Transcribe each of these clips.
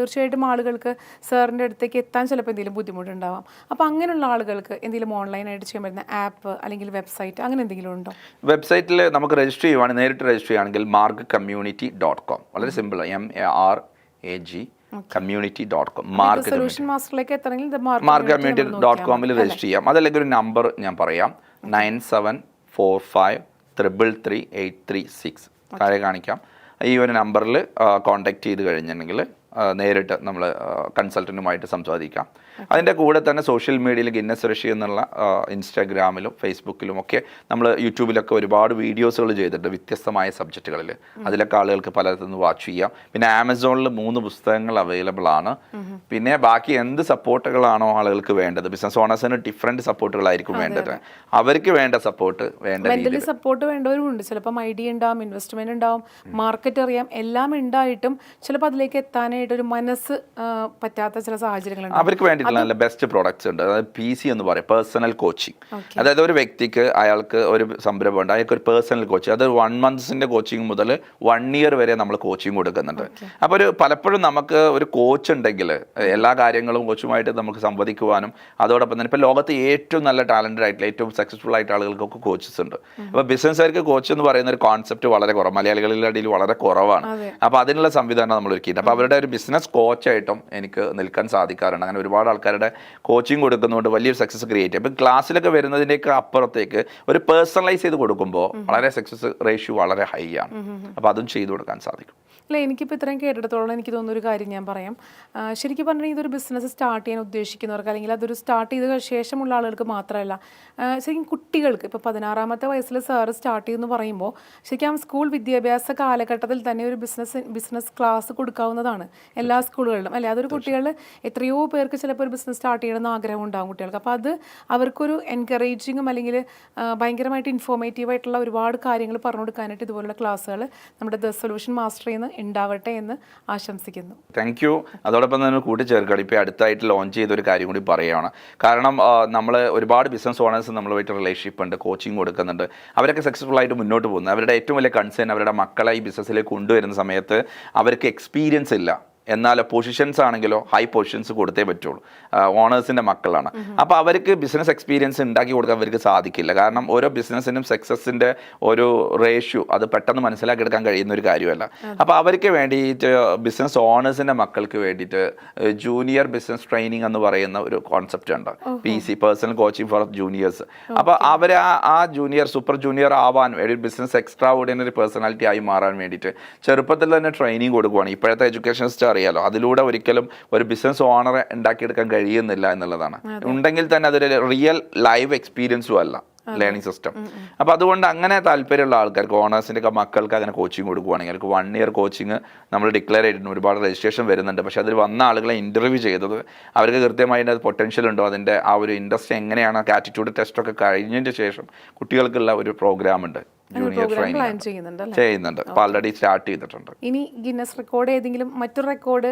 തീർച്ചയായിട്ടും ആളുകൾക്ക് സാറിൻ്റെ അടുത്തേക്ക് എത്താൻ ചിലപ്പോൾ എന്തെങ്കിലും ബുദ്ധിമുട്ടുണ്ടാവാം. അപ്പോൾ അങ്ങനെയുള്ള ആളുകൾക്ക് എന്തെങ്കിലും ഓൺലൈനായിട്ട് ചെയ്യാൻ പറ്റുന്ന ആപ്പ് അല്ലെങ്കിൽ വെബ്സൈറ്റ് അങ്ങനെ എന്തെങ്കിലും ഉണ്ടോ? വെബ്സൈറ്റിൽ നമുക്ക് രജിസ്റ്റർ ചെയ്യുവാണെങ്കിൽ നേരിട്ട് രജിസ്റ്റർ ചെയ്യുകയാണെങ്കിൽ margcommunity.com വളരെ സിമ്പിൾ MARAG community.com സൊല്യൂഷൻ മാസ്റ്ററിലേക്ക് എത്തണമെങ്കിൽ margcommunity.com രജിസ്റ്റർ ചെയ്യാം. അതല്ലെങ്കിൽ ഒരു നമ്പർ ഞാൻ പറയാം 9745333836 താഴെ കാണിക്കാം. ഈ ഒരു നമ്പറിൽ കോൺടാക്ട് ചെയ്ത് കഴിഞ്ഞിട്ടുണ്ടെങ്കിൽ നേരിട്ട് നമ്മൾ കൺസൾട്ടൻറ്റുമായിട്ട് സംസാരിക്കാം. അതിൻ്റെ കൂടെ തന്നെ സോഷ്യൽ മീഡിയയിൽ ഗിന്നസ് റഷി എന്നുള്ള ഇൻസ്റ്റാഗ്രാമിലും ഫേസ്ബുക്കിലും ഒക്കെ നമ്മൾ യൂട്യൂബിലൊക്കെ ഒരുപാട് വീഡിയോസുകൾ ചെയ്തിട്ടുണ്ട് വ്യത്യസ്തമായ സബ്ജക്റ്റുകളിൽ. അതിലൊക്കെ ആളുകൾക്ക് പലയിടത്തുനിന്ന് വാച്ച് ചെയ്യാം. പിന്നെ ആമസോണിൽ 3 പുസ്തകങ്ങൾ അവൈലബിൾ ആണ്. പിന്നെ ബാക്കി എന്ത് സപ്പോർട്ടുകളാണോ ആളുകൾക്ക് വേണ്ടത്, ബിസിനസ് ഓണേഴ്സിന് ഡിഫറെൻറ്റ് സപ്പോർട്ടുകളായിരിക്കും വേണ്ടത്. അവർക്ക് വേണ്ട സപ്പോർട്ട് മെന്റലി സപ്പോർട്ട് വേണ്ടവരുമുണ്ട്. ചിലപ്പം ഐഡിയ ഉണ്ടാവും, ഇൻവെസ്റ്റ്മെന്റ് ഉണ്ടാവും, മാർക്കറ്റ് അറിയാം, എല്ലാം ഉണ്ടായിട്ടും ചിലപ്പോൾ അതിലേക്ക് എത്താനായിട്ട് ഒരു മനസ്സ് പറ്റാത്ത ചില സാഹചര്യങ്ങളുണ്ട്. അവർക്ക് വേണ്ടിയിട്ടുള്ള നല്ല ബെസ്റ്റ് പ്രോഡക്ട്സ് ഉണ്ട്. അതായത് PC എന്ന് പറയും, പേഴ്സണൽ കോച്ചിങ്. അതായത് ഒരു വ്യക്തിക്ക് അയാൾക്ക് ഒരു സംരംഭം ഉണ്ട്, അയാൾക്ക് ഒരു പേഴ്സണൽ കോച്ചിങ്, അത് 1 months കോച്ചിങ് മുതൽ 1 year വരെ നമ്മൾ കോച്ചിങ് കൊടുക്കുന്നുണ്ട്. അപ്പോൾ പലപ്പോഴും നമുക്ക് ഒരു കോച്ച് ഉണ്ടെങ്കിൽ എല്ലാ കാര്യങ്ങളും കോച്ചുമായിട്ട് നമുക്ക് സംവദിക്കുവാനും അതോടൊപ്പം തന്നെ ഇപ്പോൾ ലോകത്ത് ഏറ്റവും നല്ല ടാലന്റഡ് ആയിട്ടുള്ള ഏറ്റവും സക്സസ്ഫുൾ ആയിട്ട് ആളുകൾക്കൊക്കെ കോച്ചസ് ഉണ്ട്. അപ്പോൾ ബിസിനസ്സുകാർക്ക് കോച്ച് എന്ന് പറയുന്ന ഒരു കോൺസെപ്റ്റ് വളരെ കുറവ്, മലയാളികളുടെ ഇടയിൽ വളരെ കുറവാണ്. അപ്പോൾ അതിനുള്ള സംവിധാനം നമ്മൾ ഒരുക്കിയിട്ടുണ്ട്. അപ്പോൾ അവരുടെ ഒരു ബിസിനസ് കോച്ചായിട്ടും എനിക്ക് നിൽക്കാൻ സാധിക്കാറുണ്ട്. അങ്ങനെ ഒരുപാട് ആൾക്കാരുടെ കോച്ചിങ് കൊടുക്കുന്നതുകൊണ്ട് വലിയൊരു സക്സസ് ക്രിയേറ്റ് ചെയ്യും. ഇപ്പം ക്ലാസ്സിലൊക്കെ വരുന്നതിൻ്റെയൊക്കെ അപ്പുറത്തേക്ക് ഒരു പേഴ്സണലൈസ് ചെയ്ത് കൊടുക്കുമ്പോൾ വളരെ സക്സസ് റേഷ്യോ വളരെ ഹൈ ആണ്. അപ്പോൾ അതും ചെയ്തു കൊടുക്കാൻ സാധിക്കും. അല്ല, എനിക്കിപ്പോൾ ഇത്രയും കേട്ടിടത്തോളം എനിക്ക് തോന്നുന്ന ഒരു കാര്യം ഞാൻ പറയാം. ശരിക്കും പറഞ്ഞാൽ ഇതൊരു ബിസിനസ് സ്റ്റാർട്ട് ചെയ്യാൻ ഉദ്ദേശിക്കുന്നവർക്ക് അല്ലെങ്കിൽ അതൊരു സ്റ്റാർട്ട് ചെയ്ത ശേഷമുള്ള ആളുകൾക്ക് മാത്രമല്ല, ശരിക്കും കുട്ടികൾക്ക് ഇപ്പോൾ 16ാമത്തെ വയസ്സിൽ സാറ് സ്റ്റാർട്ട് ചെയ്യുമെന്ന് പറയുമ്പോൾ ശരിക്കും സ്കൂൾ വിദ്യാഭ്യാസ കാലഘട്ടത്തിൽ തന്നെ ഒരു ബിസിനസ് ക്ലാസ് കൊടുക്കാവുന്നതാണ് എല്ലാ സ്കൂളുകളിലും അല്ലേ. അതൊരു കുട്ടികൾ എത്രയോ പേർക്ക് ചിലപ്പോൾ ഒരു ബിസിനസ് സ്റ്റാർട്ട് ചെയ്യണമെന്ന് ആഗ്രഹം ഉണ്ടാകും കുട്ടികൾക്ക്. അപ്പോൾ അത് അവർക്കൊരു എൻകറേജിങ്ങും അല്ലെങ്കിൽ ഭയങ്കരമായിട്ട് ഇൻഫോർമേറ്റീവ് ആയിട്ടുള്ള ഒരുപാട് കാര്യങ്ങൾ പറഞ്ഞു കൊടുക്കാനായിട്ട് ഇതുപോലുള്ള ക്ലാസ്സുകൾ നമ്മുടെ ദ സൊല്യൂഷൻ മാസ്റ്ററിൽ നിന്ന് ഉണ്ടാവട്ടെ എന്ന് ആശംസിക്കുന്നു. Thank you. അതോടൊപ്പം തന്നെ കൂട്ടിച്ചേർക്കണം, ഇപ്പോൾ അടുത്തായിട്ട് ലോഞ്ച് ചെയ്തൊരു കാര്യം കൂടി പറയുകയാണ്. കാരണം നമ്മൾ ഒരുപാട് ബിസിനസ് ഓണേഴ്സ് നമ്മളുമായിട്ട് റിലേഷൻഷിപ്പ് ഉണ്ട്, കോച്ചിങ് കൊടുക്കുന്നുണ്ട്. അവരൊക്കെ സക്സസ്ഫുൾ ആയിട്ട് മുന്നോട്ട് പോകുന്നത്. അവരുടെ ഏറ്റവും വലിയ കൺസേൺ അവരുടെ മക്കളെ ഈ ബിസിനസ്സിലേക്ക് കൊണ്ടുവരുന്ന സമയത്ത് അവർക്ക് എക്സ്പീരിയൻസ് ഇല്ല. എന്നാൽ പൊസിഷൻസ് ആണെങ്കിലോ ഹൈ പൊസിഷൻസ് കൊടുത്തേ പറ്റുള്ളൂ. ഓണേഴ്സിൻ്റെ മക്കളാണ്. അപ്പോൾ അവർക്ക് ബിസിനസ് എക്സ്പീരിയൻസ് ഉണ്ടാക്കി കൊടുക്കാൻ അവർക്ക് സാധിക്കില്ല. കാരണം ഓരോ ബിസിനസ്സിനും സക്സസിൻ്റെ ഒരു റേഷ്യോ അത് പെട്ടെന്ന് മനസ്സിലാക്കിയെടുക്കാൻ കഴിയുന്ന ഒരു കാര്യമല്ല. അപ്പോൾ അവർക്ക് വേണ്ടിയിട്ട് ബിസിനസ് ഓണേഴ്സിൻ്റെ മക്കൾക്ക് വേണ്ടിയിട്ട് ജൂനിയർ ബിസിനസ് ട്രെയിനിങ് എന്ന് പറയുന്ന ഒരു കോൺസെപ്റ്റ് ഉണ്ട്, PC personal coaching for juniors. അപ്പോൾ അവർ ആ ജൂനിയർ സൂപ്പർ ജൂനിയർ ആവാൻ ഒരു ബിസിനസ് എക്സ്ട്രാ ഓർഡിനറി പേഴ്സണാലിറ്റി ആയി മാറാൻ വേണ്ടിയിട്ട് ചെറുപ്പത്തിൽ തന്നെ ട്രെയിനിങ് കൊടുക്കുകയാണ്. ഇപ്പോഴത്തെ എഡ്യൂക്കേഷൻ സിസ്റ്റം അറിയാലോ, അതിലൂടെ ഒരിക്കലും ഒരു ബിസിനസ് ഓണറെ ഉണ്ടാക്കിയെടുക്കാൻ കഴിയുന്നില്ല എന്നുള്ളതാണ്. ഉണ്ടെങ്കിൽ തന്നെ അതൊരു റിയൽ ലൈവ് എക്സ്പീരിയൻസും അല്ല ലേണിംഗ് സിസ്റ്റം. അപ്പോൾ അതുകൊണ്ട് അങ്ങനെ താല്പര്യമുള്ള ആൾക്കാർക്ക് ഓണേഴ്സിൻ്റെ ഒക്കെ മക്കൾക്ക് അങ്ങനെ കോച്ചിങ് കൊടുക്കുകയാണെങ്കിൽ അവർക്ക് 1 year കോച്ചിങ് നമ്മൾ ഡിക്ലെയർ ചെയ്തിട്ടുണ്ട്. ഒരുപാട് രജിസ്ട്രേഷൻ വരുന്നുണ്ട്. പക്ഷേ അതിൽ വന്ന ആളുകളെ ഇൻ്റർവ്യൂ ചെയ്തത് അവർക്ക് കൃത്യമായിട്ട് അത് പൊട്ടൻഷ്യൽ ഉണ്ടോ, അതിൻ്റെ ആ ഒരു ഇൻട്രസ്റ്റ് എങ്ങനെയാണ്, ആറ്റിറ്റ്യൂഡ് ടെസ്റ്റൊക്കെ കഴിഞ്ഞതിന് ശേഷം കുട്ടികൾക്കുള്ള ഒരു പ്രോഗ്രാം ഉണ്ട്, ജൂനിയർ ട്രെയിനിങ് ചെയ്യുന്നുണ്ട്. അപ്പോൾ ഓൾറെഡി സ്റ്റാർട്ട് ചെയ്തിട്ടുണ്ട്. ഇനി ഗിന്നസ് റെക്കോർഡ് ഏതെങ്കിലും മറ്റൊരു റെക്കോർഡ്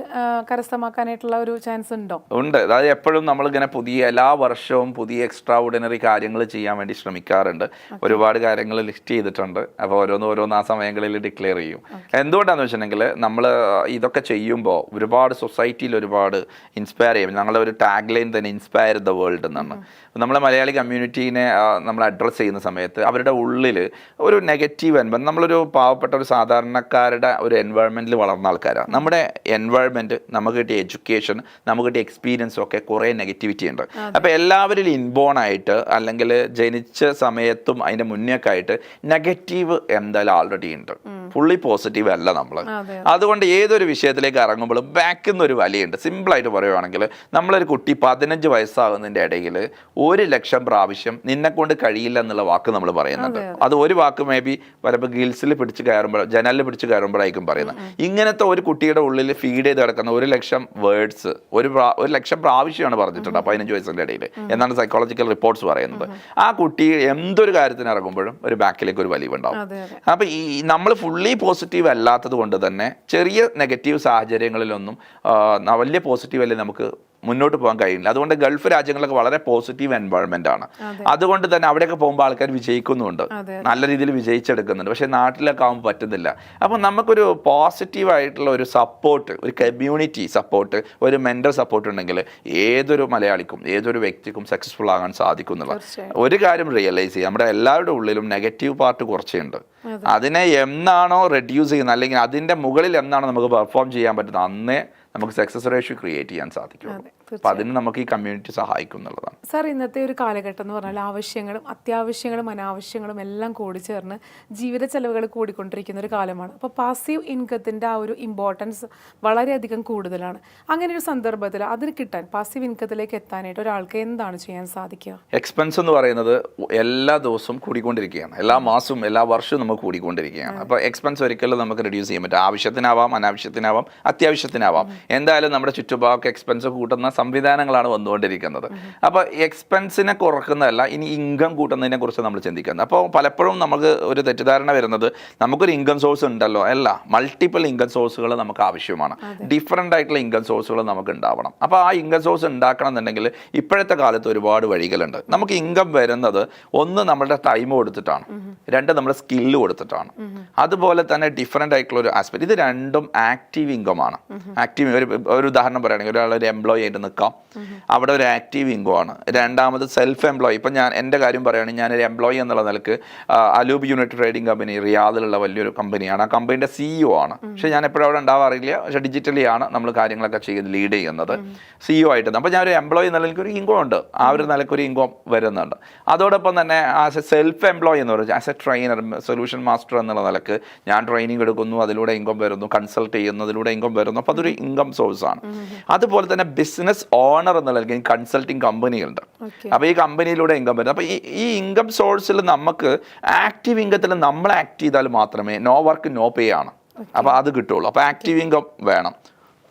കരസ്ഥമാക്കാനായിട്ടുള്ള ഒരു ചാൻസ് ഉണ്ടോ? ഉണ്ട്. അതായത് എപ്പോഴും നമ്മളിങ്ങനെ എല്ലാ വർഷവും പുതിയ എക്സ്ട്രാ ഓർഡിനറി കാര്യങ്ങൾ ചെയ്യാൻ വേണ്ടി ശ്രമിക്കാറുണ്ട്. ഒരുപാട് കാര്യങ്ങൾ ലിസ്റ്റ് ചെയ്തിട്ടുണ്ട്. അപ്പോൾ ഓരോന്ന് ആ സമയങ്ങളിൽ ഡിക്ലെയർ ചെയ്യും. എന്തുകൊണ്ടാണെന്ന് വെച്ചിട്ടുണ്ടെങ്കിൽ നമ്മൾ ഇതൊക്കെ ചെയ്യുമ്പോൾ ഒരുപാട് സൊസൈറ്റിയിൽ ഒരുപാട് ഇൻസ്പയർ ചെയ്യും. ഞങ്ങളുടെ ഒരു ടാഗ് ലൈൻ തന്നെ ഇൻസ്പയർ ദ വേൾഡ് എന്നാണ്. നമ്മളെ മലയാളി കമ്മ്യൂണിറ്റീനെ നമ്മൾ അഡ്രസ്സ് ചെയ്യുന്ന സമയത്ത് അവരുടെ ഉള്ളിൽ ഒരു നെഗറ്റീവ് എൻവയൺമെൻറ്റ്, നമ്മളൊരു പാവപ്പെട്ട ഒരു സാധാരണക്കാരുടെ ഒരു എൻവയൺമെൻറ്റിൽ വളർന്ന ആൾക്കാരാണ്. നമ്മുടെ എൻവയൺമെൻറ്റ്, നമുക്ക് കിട്ടിയ എഡ്യൂക്കേഷൻ, നമുക്ക് കിട്ടിയ എക്സ്പീരിയൻസും ഒക്കെ കുറേ നെഗറ്റിവിറ്റി ഉണ്ട്. അപ്പോൾ എല്ലാവരിലും ഇൻബോൺ ആയിട്ട് അല്ലെങ്കിൽ ജനിച്ച സമയത്തും അതിൻ്റെ മുന്നേക്കെ ആയിട്ട് നെഗറ്റീവ് എന്തായാലും ആൾറെഡി ഉണ്ട്. ഫുള്ളി പോസിറ്റീവ് അല്ല നമ്മൾ. അതുകൊണ്ട് ഏതൊരു വിഷയത്തിലേക്ക് ഇറങ്ങുമ്പോഴും ബാക്കിൽ നിന്നൊരു വലിയുണ്ട്. സിമ്പിളായിട്ട് പറയുവാണെങ്കിൽ നമ്മളൊരു കുട്ടി 15 വയസ്സാകുന്നതിൻ്റെ ഇടയിൽ 1,00,000 പ്രാവശ്യം നിന്നെക്കൊണ്ട് കഴിയില്ല എന്നുള്ള വാക്ക് നമ്മൾ പറയുന്നുണ്ട്. അത് ഒരു വാക്ക് മേ ബി പലപ്പോൾ ഗിൽസിൽ പിടിച്ച് കയറുമ്പോൾ, ജനലിൽ പിടിച്ച് കയറുമ്പോഴായിരിക്കും പറയുന്നത്. ഇങ്ങനത്തെ ഒരു കുട്ടിയുടെ ഉള്ളിൽ ഫീഡ് ചെയ്ത് കിടക്കുന്ന 1,00,000 വേർഡ്സ് 1,00,000 പ്രാവശ്യമാണ് പറഞ്ഞിട്ടുണ്ട് 15 വയസ്സിൻ്റെ ഇടയിൽ എന്നാണ് സൈക്കോളജിക്കൽ റിപ്പോർട്ട്സ് പറയുന്നത്. ആ കുട്ടി എന്തൊരു കാര്യത്തിന് ഇറങ്ങുമ്പോഴും ഒരു ബാക്കിലേക്ക് ഒരു വലിവുണ്ടാവും. അപ്പോൾ ഈ നമ്മൾ ഫുള്ളി പോസിറ്റീവ് അല്ലാത്തത് കൊണ്ട് തന്നെ ചെറിയ നെഗറ്റീവ് സാഹചര്യങ്ങളിലൊന്നും വലിയ പോസിറ്റീവ് അല്ലേ നമുക്ക് മുന്നോട്ട് പോകാൻ കഴിയില്ല. അതുകൊണ്ട് ഗൾഫ് രാജ്യങ്ങളൊക്കെ വളരെ പോസിറ്റീവ് എൻവയോൺമെന്റ് ആണ്. അതുകൊണ്ട് തന്നെ അവിടെയൊക്കെ പോകുമ്പോൾ ആൾക്കാർ വിജയിക്കുന്നുണ്ട്, നല്ല രീതിയിൽ വിജയിച്ചെടുക്കുന്നുണ്ട്. പക്ഷേ നാട്ടിലൊക്കെ ആകുമ്പോൾ പറ്റുന്നില്ല. അപ്പോൾ നമുക്കൊരു പോസിറ്റീവ് ആയിട്ടുള്ള ഒരു സപ്പോർട്ട്, ഒരു കമ്മ്യൂണിറ്റി സപ്പോർട്ട്, ഒരു മെന്റൽ സപ്പോർട്ട് ഉണ്ടെങ്കിൽ ഏതൊരു മലയാളിക്കും ഏതൊരു വ്യക്തിക്കും സക്സസ്ഫുൾ ആകാൻ സാധിക്കും എന്നുള്ള ഒരു കാര്യം റിയലൈസ് ചെയ്യുക. നമ്മുടെ എല്ലാവരുടെ ഉള്ളിലും നെഗറ്റീവ് പാർട്ട് കുറച്ചുണ്ട്. അതിനെ എന്നാണോ റെഡ്യൂസ് ചെയ്യുന്നത്, അല്ലെങ്കിൽ അതിൻ്റെ മുകളിൽ എന്നാണോ നമുക്ക് പെർഫോം ചെയ്യാൻ പറ്റുന്നത്, അന്നേ നമുക്ക് സക്സസ് റേഷ്യോ ക്രിയേറ്റ് ചെയ്യാൻ സാധിക്കും. അപ്പം അതിന് നമുക്ക് ഈ കമ്മ്യൂണിറ്റി സഹായിക്കും എന്നുള്ളതാണ്. സാർ, ഇന്നത്തെ ഒരു കാലഘട്ടം എന്ന് പറഞ്ഞാൽ ആവശ്യങ്ങളും അത്യാവശ്യങ്ങളും അനാവശ്യങ്ങളും എല്ലാം കൂടി ചേർന്ന് ജീവിത ചെലവുകൾ കൂടിക്കൊണ്ടിരിക്കുന്ന ഒരു കാലമാണ്. അപ്പോൾ പാസീവ് ഇൻകത്തിൻ്റെ ആ ഒരു ഇമ്പോർട്ടൻസ് വളരെയധികം കൂടുതലാണ്. അങ്ങനെ ഒരു സന്ദർഭത്തിൽ അതിന് കിട്ടാൻ, പാസീവ് ഇൻകത്തിലേക്ക് എത്താനായിട്ട് ഒരാൾക്ക് എന്താണ് ചെയ്യാൻ സാധിക്കുക? എക്സ്പെൻസ് എന്ന് പറയുന്നത് എല്ലാ ദിവസവും കൂടിക്കൊണ്ടിരിക്കുകയാണ്, എല്ലാ മാസവും എല്ലാ വർഷവും നമുക്ക് കൂടിക്കൊണ്ടിരിക്കുകയാണ്. അപ്പോൾ എക്സ്പെൻസ് ഒരിക്കലും നമുക്ക് റെഡ്യൂസ് ചെയ്യാൻ പറ്റും. ആവശ്യത്തിനാവാം, അനാവശ്യത്തിനാവാം, അത്യാവശ്യത്തിനാവാം. എന്തായാലും നമ്മുടെ ചുറ്റുപാടൊക്കെ എക്സ്പെൻസ് കൂട്ടുന്ന സംവിധാനങ്ങളാണ് വന്നുകൊണ്ടിരിക്കുന്നത്. അപ്പോൾ എക്സ്പെൻസിനെ കുറക്കുന്നതല്ല, ഇനി ഇൻകം കൂട്ടുന്നതിനെ കുറിച്ച് നമ്മൾ ചിന്തിക്കുന്നത്. അപ്പോൾ പലപ്പോഴും നമുക്ക് ഒരു തെറ്റിദ്ധാരണ വരുന്നത് നമുക്കൊരു ഇൻകം സോഴ്സ് ഉണ്ടല്ലോ. അല്ല, മൾട്ടിപ്പിൾ ഇൻകം സോഴ്സുകൾ നമുക്ക് ആവശ്യമാണ്. ഡിഫറെൻ്റ് ആയിട്ടുള്ള ഇൻകം സോഴ്സുകൾ നമുക്ക് ഉണ്ടാവണം. അപ്പോൾ ആ ഇൻകം സോഴ്സ് ഉണ്ടാക്കണം എന്നുണ്ടെങ്കിൽ ഇപ്പോഴത്തെ കാലത്ത് ഒരുപാട് വഴികളുണ്ട്. നമുക്ക് ഇൻകം വരുന്നത് ഒന്ന് നമ്മുടെ ടൈം കൊടുത്തിട്ടാണ്, രണ്ട് നമ്മുടെ സ്കില്ല് കൊടുത്തിട്ടാണ്. അതുപോലെ തന്നെ ഡിഫറെൻ്റ് ആയിട്ടുള്ള ഒരു ആസ്പെക്ട്. ഇത് രണ്ടും ആക്റ്റീവ് ഇൻകം ആണ്. ആക്റ്റീവ് ഒരു ഉദാഹരണം പറയുകയാണെങ്കിൽ ഒരാളൊരു എംപ്ലോയി ആയിട്ട് നിൽക്കാം, അവിടെ ഒരു ആക്റ്റീവ് ഇൻകം ആണ്. രണ്ടാമത് സെൽഫ് എംപ്ലോയി. ഇപ്പം എൻ്റെ കാര്യം പറയുകയാണെങ്കിൽ ഞാനൊരു എംപ്ലോയി എന്നുള്ള നിലക്ക് അലൂബ് യൂണിറ്റ് ട്രേഡിംഗ് കമ്പനി, റിയാദിലുള്ള വലിയൊരു കമ്പനിയാണ്. ആ കമ്പനിയുടെ CEO ആണ്. പക്ഷേ ഞാൻ എപ്പോഴും അവിടെ ഉണ്ടാവാറില്ല. പക്ഷേ ഡിജിറ്റലി ആണ് നമ്മൾ കാര്യങ്ങളൊക്കെ ലീഡ് ചെയ്യുന്നത്, CEO ആയിട്ട്. അപ്പോൾ ഞാനൊരു എംപ്ലോയി എന്നുള്ള എനിക്കൊരു ഇൻകം ഉണ്ട്, ആ ഒരു നിലക്കൊരു ഇൻകം വരുന്നുണ്ട്. അതോടൊപ്പം തന്നെ ആസ് എ സെൽഫ് എംപ്ലോയി എന്ന് പറയുന്നത് as A trainer, solution master എന്നുള്ള നിലക്ക് ഞാൻ ട്രെയിനിങ് എടുക്കുന്നു, അതിലൂടെ ഇൻകം വരുന്നു, കൺസൾട്ട് ചെയ്യുന്നതിലൂടെ ഇൻകം വരുന്നു. അപ്പോൾ അതൊരു ഇൻകം സോഴ്സ് ആണ്. അതുപോലെ തന്നെ ബിസിനസ് ഓണർ എന്നുള്ള കൺസൾട്ടിങ് കമ്പനികളുണ്ട്. അപ്പോൾ ഈ കമ്പനിയിലൂടെ ഇൻകം വരുന്നത്. അപ്പോൾ ഈ ഇൻകം സോഴ്സിൽ നമുക്ക് ആക്റ്റീവ് ഇൻകത്തിൽ നമ്മൾ ആക്ട് ചെയ്താൽ മാത്രമേ നോ വർക്ക് നോ പേ ആണ്. അപ്പോൾ അത് കിട്ടുള്ളൂ. അപ്പോൾ ആക്റ്റീവ് ഇൻകം വേണം.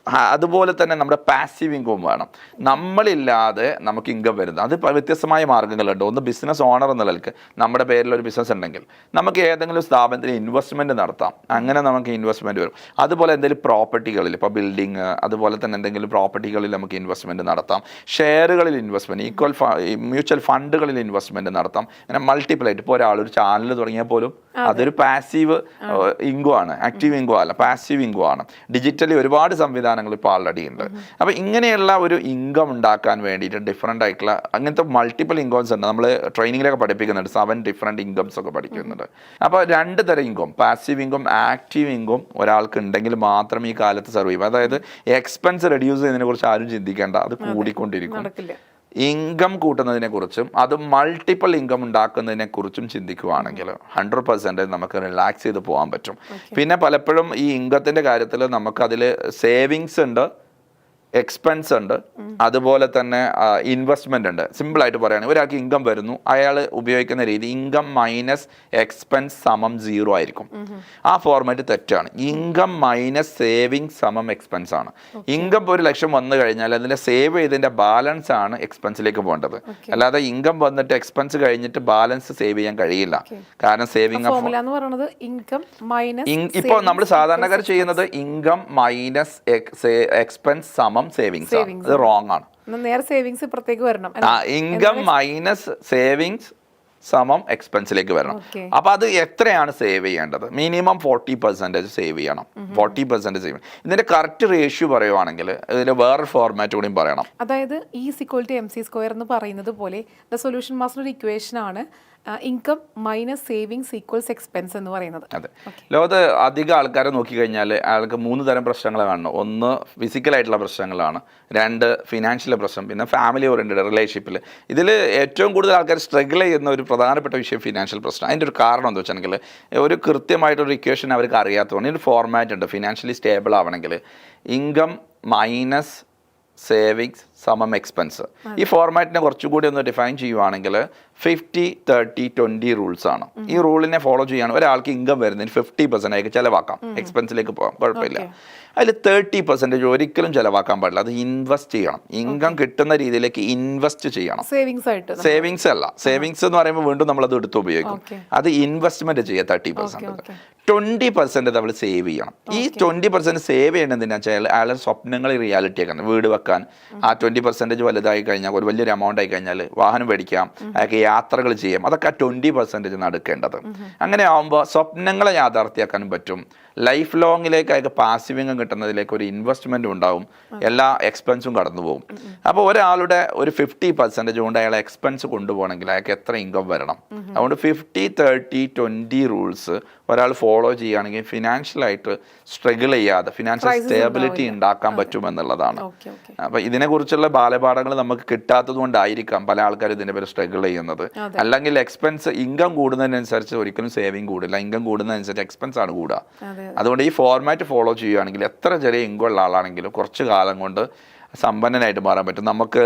അതുപോലെ തന്നെ നമ്മുടെ പാസീവ് ഇൻകം വേണം. നമ്മളില്ലാതെ നമുക്ക് ഇൻകം വരുന്നത് അത് വ്യത്യസ്തമായ മാർഗ്ഗങ്ങളുണ്ട്. ഒന്ന് ബിസിനസ് ഓണർ എന്ന നിലയ്ക്ക് നമ്മുടെ പേരിൽ ഒരു ബിസിനസ് ഉണ്ടെങ്കിൽ നമുക്ക് ഏതെങ്കിലും സ്ഥാപനത്തിൽ ഇൻവെസ്റ്റ്മെൻറ്റ് നടത്താം, അങ്ങനെ നമുക്ക് ഇൻവെസ്റ്റ്മെൻറ്റ് വരും. അതുപോലെ എന്തെങ്കിലും പ്രോപ്പർട്ടികളിൽ, ഇപ്പോൾ ബിൽഡിങ്, അതുപോലെ തന്നെ എന്തെങ്കിലും പ്രോപ്പർട്ടികളിൽ നമുക്ക് ഇൻവെസ്റ്റ്മെൻറ്റ് നടത്താം. ഷെയറുകളിൽ ഇൻവെസ്റ്റ്മെൻറ്റ്, മ്യൂച്വൽ ഫണ്ടുകളിൽ ഇൻവെസ്റ്റ്മെൻറ്റ് നടത്താം. അങ്ങനെ മൾട്ടിപ്പിൾ ആയിട്ട്. ഇപ്പോൾ ഒരാളൊരു ചാനൽ തുടങ്ങിയാൽ പോലും അതൊരു പാസീവ് ഇൻകം ആണ്, ആക്റ്റീവ് ഇൻകം അല്ല, പാസീവ് ഇൻകം ആണ്. ഡിജിറ്റലി ഒരുപാട് സംവിധാനങ്ങൾ ഇപ്പോൾ ആൾറെഡി ഉണ്ട്. അപ്പോൾ ഇങ്ങനെയുള്ള ഒരു ഇൻകം ഉണ്ടാക്കാൻ വേണ്ടിയിട്ട് ഡിഫറെൻ്റ് ആയിട്ടുള്ള അങ്ങനത്തെ മൾട്ടിപ്പിൾ ഇൻകംസ് ഉണ്ട്. നമ്മൾ ട്രെയിനിങ്ങിലൊക്കെ പഠിപ്പിക്കുന്നുണ്ട്, 7 ഡിഫറെൻറ്റ് ഇൻകംസ് ഒക്കെ പഠിക്കുന്നുണ്ട്. അപ്പോൾ 2 തരം income, passive income, active income ഒരാൾക്ക് ഉണ്ടെങ്കിൽ മാത്രം ഈ കാലത്ത് സർവൈവ്. അതായത് എക്സ്പെൻസ് റെഡ്യൂസ് ചെയ്യുന്നതിനെ കുറിച്ച് ആരും ചിന്തിക്കേണ്ട, അത് കൂടിക്കൊണ്ടിരിക്കും. ഇൻകം കൂട്ടുന്നതിനെ കുറിച്ചും അത് മൾട്ടിപ്പിൾ ഇൻകം ഉണ്ടാക്കുന്നതിനെ കുറിച്ചും ചിന്തിക്കുകയാണെങ്കിൽ 100% നമുക്ക് റിലാക്സ് ചെയ്ത് പോകാൻ പറ്റും. പിന്നെ പലപ്പോഴും ഈ ഇൻകത്തിൻ്റെ കാര്യത്തിൽ നമുക്കതിൽ സേവിങ്സ് ഉണ്ട്, എക്സ്പെൻസ് ഉണ്ട്, അതുപോലെ തന്നെ ഇൻവെസ്റ്റ്മെൻ്റ് ഉണ്ട്. സിമ്പിളായിട്ട് പറയുകയാണെങ്കിൽ ഒരാൾക്ക് ഇൻകം വരുന്നു, അയാൾ ഉപയോഗിക്കുന്ന രീതി ഇൻകം മൈനസ് എക്സ്പെൻസ് സമം 0 ആയിരിക്കും. ആ ഫോർമാറ്റ് തെറ്റാണ്. ഇൻകം മൈനസ് സേവിങ് സമം എക്സ്പെൻസ് ആണ്. ഇൻകം 1 ലക്ഷം വന്നു കഴിഞ്ഞാൽ അതിൻ്റെ സേവ് ചെയ്തതിൻ്റെ ബാലൻസ് ആണ് എക്സ്പെൻസിലേക്ക് പോകേണ്ടത്. അല്ലാതെ ഇൻകം വന്നിട്ട് എക്സ്പെൻസ് കഴിഞ്ഞിട്ട് ബാലൻസ് സേവ് ചെയ്യാൻ കഴിയില്ല. കാരണം സേവിങ് ഇപ്പോൾ നമ്മൾ സാധാരണക്കാർ ചെയ്യുന്നത് ഇൻകം മൈനസ് എക്സ്പെൻസ് സമം സേവിങ്സ്. അത് റോങ് ആണ്. ഇൻകം മൈനസ് സേവിങ്സ് സമം എക്സ്പെൻസിലേക്ക് വരണം. അപ്പൊ അത് എത്രയാണ് സേവ് ചെയ്യേണ്ടത്? മിനിമം 40% സേവ് ചെയ്യണം. 40% സേവ്. ഇതിന്റെ കറക്റ്റ് റേഷ്യോ പറയുവാണെങ്കിൽ ഇതിൽ വേറെ ഫോർമാറ്റ് കൂടി പറയണം. അതായത് E=MC² എന്ന് പറയുന്നത് പോലെ ദ സൊല്യൂഷൻ മാസ്റ്റർ ഒരു ഇക്വേഷൻ ആണ് income minus savings equals expense എന്ന് പറയുന്നത്. അതെ, ലോകത്ത് അധികം ആൾക്കാരെ നോക്കിക്കഴിഞ്ഞാൽ അയാൾക്ക് 3 തരം പ്രശ്നങ്ങൾ കാണുന്നു. ഒന്ന് ഫിസിക്കലായിട്ടുള്ള പ്രശ്നങ്ങളാണ്, 2 ഫിനാൻഷ്യൽ പ്രശ്നം, പിന്നെ ഫാമിലി ഓറിയൻറ്റഡ് റിലേഷൻഷിപ്പിൽ. ഇതിൽ ഏറ്റവും കൂടുതൽ ആൾക്കാർ സ്ട്രഗിൾ ചെയ്യുന്ന ഒരു പ്രധാനപ്പെട്ട വിഷയം ഫിനാൻഷ്യൽ പ്രശ്നം. അതിൻ്റെ ഒരു കാരണം എന്താ വെച്ചിട്ടുണ്ടെങ്കിൽ ഒരു കൃത്യമായിട്ടൊരു ഇക്വേഷൻ അവർക്ക് അറിയാത്തതുകൊണ്ട് ഒരു ഫോർമാറ്റ് ഉണ്ട്. ഫിനാൻഷ്യലി സ്റ്റേബിൾ ആവണമെങ്കിൽ ഇൻകം മൈനസ് സേവിങ്സ് സമം എക്സ്പെൻസ്. ഈ ഫോർമാറ്റിനെ കുറച്ചുകൂടി ഒന്ന് ഡിഫൈൻ ചെയ്യുവാണെങ്കിൽ 50-30-20 റൂൾസ് ആണ്. ഈ റൂളിനെ ഫോളോ ചെയ്യാണ് ഒരാൾക്ക് ഇൻകം വരുന്നതിന് 50% അയാൾക്ക് ചിലവാക്കാം, എക്സ്പെൻസിലേക്ക് പോകാം, കുഴപ്പമില്ല. അതിൽ 30% ഒരിക്കലും ചിലവാക്കാൻ പാടില്ല, അത് ഇൻവെസ്റ്റ് ചെയ്യണം. ഇൻകം കിട്ടുന്ന രീതിയിലേക്ക് ഇൻവെസ്റ്റ് ചെയ്യണം. സേവിങ്സ് അല്ല, സേവിങ്സ് എന്ന് പറയുമ്പോൾ വീണ്ടും നമ്മളത് എടുത്ത് ഉപയോഗിക്കും. അത് ഇൻവെസ്റ്റ്മെന്റ് ചെയ്യുക 30%. 20% നമ്മൾ സേവ് ചെയ്യണം. ഈ 20% സേവ് ചെയ്യണമെന്ന് വെച്ചാൽ അയാളുടെ സ്വപ്നങ്ങൾ റിയാലിറ്റി ആക്കാൻ, വീട് വെക്കാൻ ആ 20% വലുതായി കഴിഞ്ഞാൽ, ഒരു വലിയൊരു എമൗണ്ട് ആയി കഴിഞ്ഞാൽ വാഹനം മേടിക്കാം, അയാൾക്ക് യാത്രകൾ ചെയ്യാം. അതൊക്കെ 20% നടക്കേണ്ടത്. അങ്ങനെ ആകുമ്പോൾ സ്വപ്നങ്ങളെ യാഥാർത്ഥ്യമാക്കാനും പറ്റും. ലൈഫ് ലോങ്ങിലേക്ക് അയാൾക്ക് പാസീവ് ഇൻകം കിട്ടുന്നതിലേക്ക് ഒരു ഇൻവെസ്റ്റ്മെൻറ്റും ഉണ്ടാവും, എല്ലാ എക്സ്പെൻസും കടന്നു പോകും. അപ്പോൾ ഒരാളുടെ ഒരു 50% കൊണ്ട് അയാളെ എക്സ്പെൻസ് കൊണ്ടുപോകണമെങ്കിൽ അയാൾക്ക് എത്ര ഇൻകം വരണം? അതുകൊണ്ട് 50-30-20 റൂൾസ് ഒരാൾ ഫോളോ ചെയ്യുകയാണെങ്കിൽ ഫിനാൻഷ്യലായിട്ട് സ്ട്രഗിൾ ചെയ്യാതെ ഫിനാൻഷ്യൽ സ്റ്റേബിലിറ്റി ഉണ്ടാക്കാൻ പറ്റുമെന്നുള്ളതാണ്. അപ്പോൾ ഇതിനെക്കുറിച്ചുള്ള ബാലപാഠങ്ങൾ നമുക്ക് കിട്ടാത്തത് കൊണ്ടായിരിക്കാം പല ആൾക്കാരും ഇതിൻ്റെ പേര് സ്ട്രഗിൾ ചെയ്യുന്നത്. അല്ലെങ്കിൽ എക്സ്പെൻസ് ഇൻകം കൂടുന്നതിനനുസരിച്ച് ഒരിക്കലും സേവിങ് കൂടില്ല, ഇൻകം കൂടുന്നതനുസരിച്ച് എക്സ്പെൻസ് ആണ് കൂടുക. അതുകൊണ്ട് ഈ ഫോർമാറ്റ് ഫോളോ ചെയ്യുകയാണെങ്കിൽ എത്ര ചെറിയ ഇൻകം ഉള്ള ആളാണെങ്കിലും കുറച്ച് കാലം കൊണ്ട് സമ്പന്നനായിട്ട് മാറാൻ പറ്റും. നമുക്ക്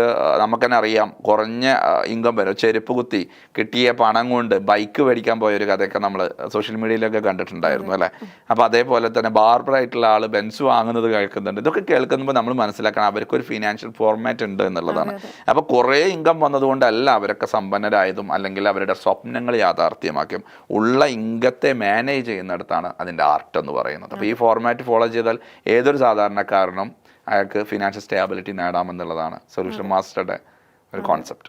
തന്നെ അറിയാം, കുറഞ്ഞ ഇൻകം വരും, ചെരുപ്പ് കുത്തി കിട്ടിയ പണം കൊണ്ട് ബൈക്ക് മേടിക്കാൻ പോയൊരു കഥയൊക്കെ നമ്മൾ സോഷ്യൽ മീഡിയയിലൊക്കെ കണ്ടിട്ടുണ്ടായിരുന്നു അല്ലേ. അപ്പോൾ അതേപോലെ തന്നെ ബാർബറായിട്ടുള്ള ആൾ ബെൻസ് വാങ്ങുന്നത് കേൾക്കുന്നുണ്ട്. ഇതൊക്കെ കേൾക്കുമ്പോൾ നമ്മൾ മനസ്സിലാക്കണം അവർക്കൊരു ഫിനാൻഷ്യൽ ഫോർമാറ്റ് ഉണ്ട് എന്നുള്ളതാണ്. അപ്പോൾ കുറേ ഇൻകം വന്നതുകൊണ്ടല്ല അവരൊക്കെ സമ്പന്നരായതും അല്ലെങ്കിൽ അവരുടെ സ്വപ്നങ്ങൾ യാഥാർത്ഥ്യമാക്കിയും. ഉള്ള ഇൻകത്തെ മാനേജ് ചെയ്യുന്നിടത്താണ് അതിൻ്റെ ആർട്ട് എന്ന് പറയുന്നത്. അപ്പോൾ ഈ ഫോർമാറ്റ് ഫോളോ ചെയ്താൽ ഏതൊരു സാധാരണക്കാരനും അയാൾക്ക് ഫിനാൻഷ്യൽ സ്റ്റേബിലിറ്റി നേടാമെന്നുള്ളതാണ് സൊല്യൂഷൻ മാസ്റ്ററുടെ ഒരു കോൺസെപ്റ്റ്.